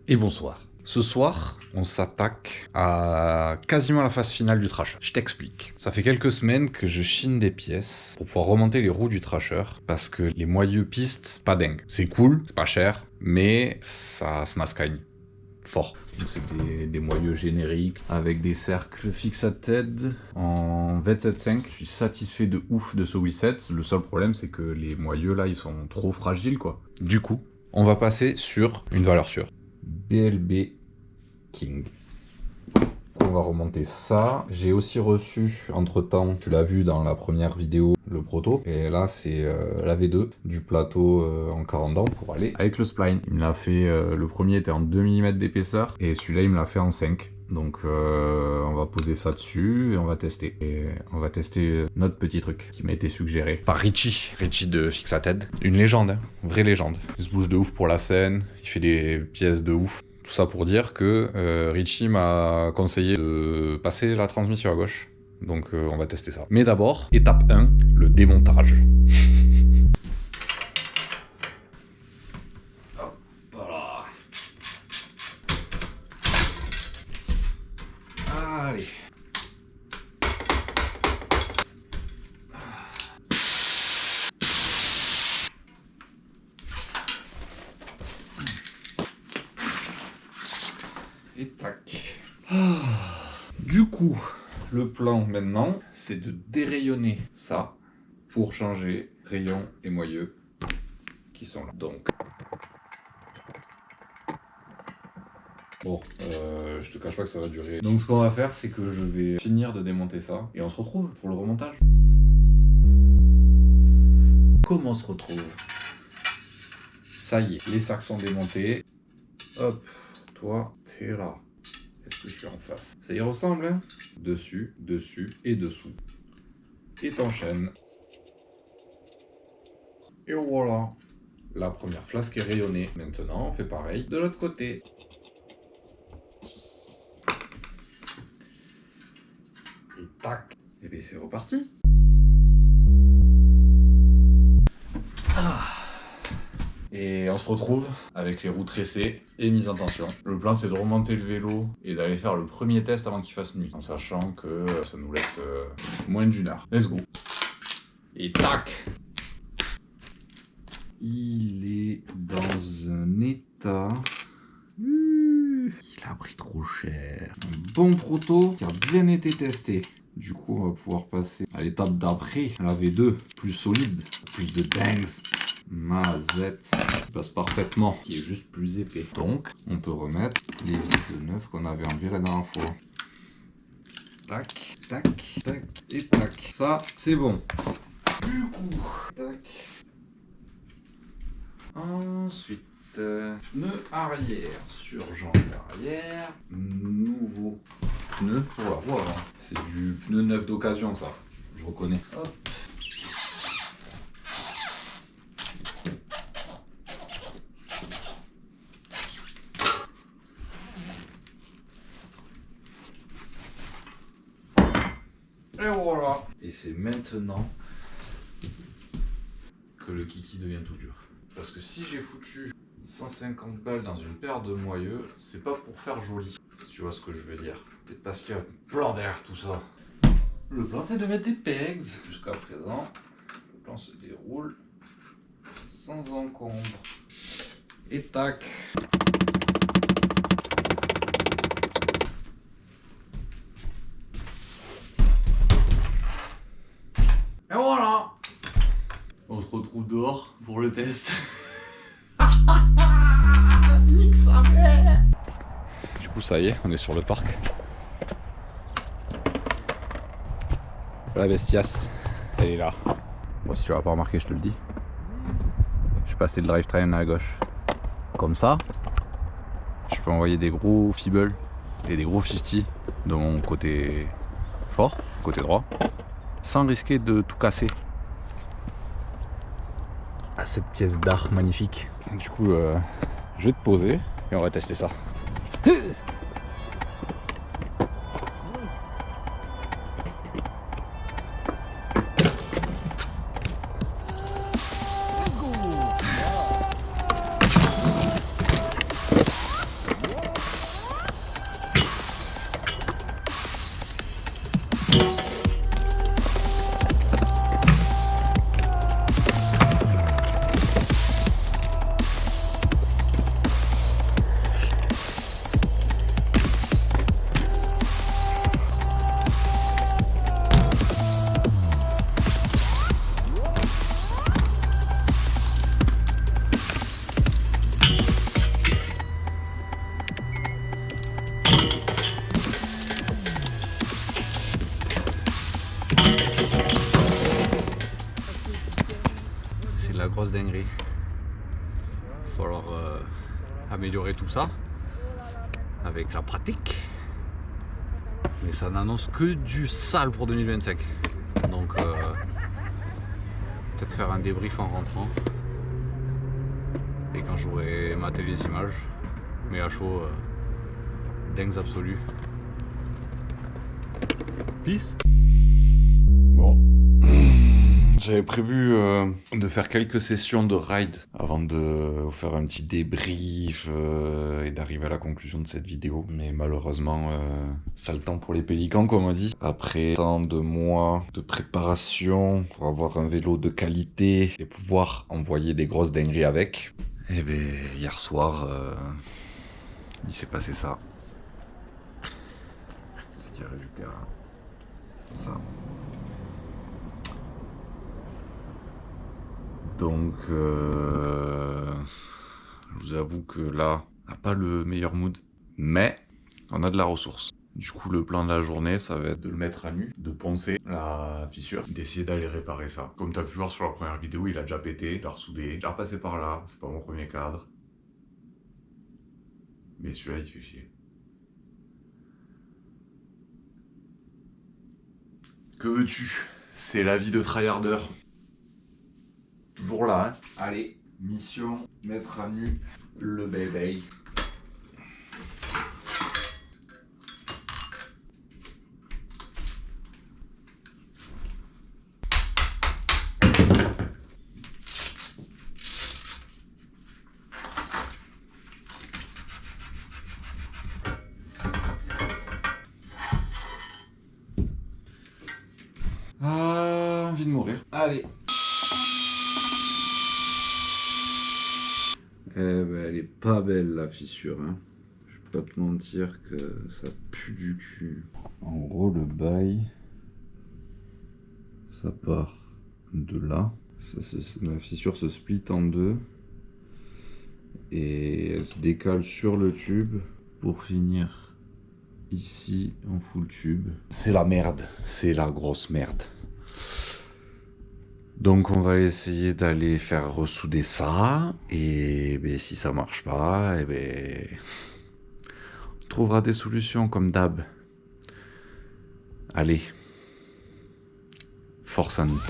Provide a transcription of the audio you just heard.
Et bonsoir. Ce soir, on s'attaque à quasiment la phase finale du Thrasher. Je t'explique. Ça fait quelques semaines que je chine des pièces pour pouvoir remonter les roues du Thrasher parce que les moyeux pistes, pas dingue. C'est cool, c'est pas cher, mais ça se mascagne fort. Donc c'est des moyeux génériques avec des cercles fixated en 27.5. Je suis satisfait de ouf de ce wheelset. Le seul problème, c'est que les moyeux là, ils sont trop fragiles quoi. Du coup, on va passer sur une valeur sûre. BLB King. On va remonter ça. J'ai aussi reçu, entre temps, tu l'as vu dans la première vidéo, le proto. Et là, c'est la V2 du plateau en 40 dents pour aller avec le spline. Il me l'a fait, le premier était en 2 mm d'épaisseur et celui-là, il me l'a fait en 5. Donc on va poser ça dessus et on va tester. Et on va tester notre petit truc qui m'a été suggéré par Richie de Fixated. Une légende, hein, vraie légende. Il se bouge de ouf pour la scène, il fait des pièces de ouf. Tout ça pour dire que Richie m'a conseillé de passer la transmission à gauche. Donc on va tester ça. Mais d'abord, étape 1, le démontage. Hop là. Allez. Et tac. Du coup, le plan maintenant, c'est de dérayonner ça pour changer rayons et moyeux qui sont là. Donc, bon, je te cache pas que ça va durer. Donc ce qu'on va faire, c'est que je vais finir de démonter ça et on se retrouve pour le remontage. Comment on se retrouve? Ça y est, les sacs sont démontés. Hop, toi, t'es là. Est-ce que je suis en face? Ça y ressemble, hein? Dessus, dessus et dessous. Et t'enchaînes. Et voilà. La première flasque est rayonnée. Maintenant, on fait pareil de l'autre côté. Et tac. Et bien c'est reparti. Et on se retrouve avec les roues tressées et mises en tension. Le plan, c'est de remonter le vélo et d'aller faire le premier test avant qu'il fasse nuit, en sachant que ça nous laisse moins d'1 heure. Let's go. Et tac. Il est dans un état... Il a pris trop cher. Un bon proto qui a bien été testé. Du coup, on va pouvoir passer à l'étape d'après, à la V2, plus solide, plus de bangs. Mazette qui passe parfaitement, qui est juste plus épais. Donc, on peut remettre les vis de neuf qu'on avait enlevées la dernière fois. Tac, tac, tac et tac. Ça, c'est bon. Du coup, tac. Ensuite, pneu arrière sur jambe arrière. Nouveau pneu. Voilà. C'est du pneu neuf d'occasion, ça. Je reconnais. Hop. Et voilà. Et c'est maintenant que le kiki devient tout dur. Parce que si j'ai foutu 150 balles dans une paire de moyeux, c'est pas pour faire joli. Si tu vois ce que je veux dire. C'est parce qu'il y a un plan derrière tout ça. Le plan, c'est de mettre des pegs. Jusqu'à présent, le plan se déroule sans encombre. Et tac. Et voilà. On se retrouve dehors pour le test. Nique sa mère. Du coup ça y est, on est sur le parc. La bestiace, elle est là. Bon, si tu l'as pas remarqué, je te le dis. Je suis passé le drivetrain à gauche. Comme ça, je peux envoyer des gros feeble et des gros 50 de mon côté fort, côté droit, sans risquer de tout casser. À cette pièce d'art magnifique. Du coup, je vais te poser et on va tester ça. dinguerie. Il va falloir améliorer tout ça avec la pratique. Mais ça n'annonce que du sale pour 2025. Donc peut-être faire un débrief en rentrant. Et quand j'aurai maté les images. Mais à chaud, dingues absolus. Peace. Bon. J'avais prévu de faire quelques sessions de ride avant de vous faire un petit débrief et d'arriver à la conclusion de cette vidéo. Mais malheureusement, ça le temps pour les pélicans, comme on dit. Après tant de mois de préparation pour avoir un vélo de qualité et pouvoir envoyer des grosses dingueries avec, et bien hier soir, il s'est passé ça. Ce qui a résulté à ça. Donc, je vous avoue que là, on n'a pas le meilleur mood, mais on a de la ressource. Du coup, le plan de la journée, ça va être de le mettre à nu, de poncer la fissure, d'essayer d'aller réparer ça. Comme tu as pu voir sur la première vidéo, il a déjà pété, je l'ai ressoudé, je l'ai repassé par là, c'est pas mon premier cadre. Mais celui-là, il fait chier. Que veux-tu? C'est la vie de tryharder. Toujours là, hein. Allez, mission, mettre à nu le bébé. Ah, envie de mourir. Allez. Eh ben, elle est pas belle la fissure, hein. Je vais pas te mentir que ça pue du cul. En gros, le bail, ça part de là. La fissure se split en deux et elle se décale sur le tube pour finir ici en full tube. C'est la merde, c'est la grosse merde. Donc on va essayer d'aller faire ressouder ça, et ben, si ça marche pas, et ben, on trouvera des solutions comme d'hab. Allez, force à nous.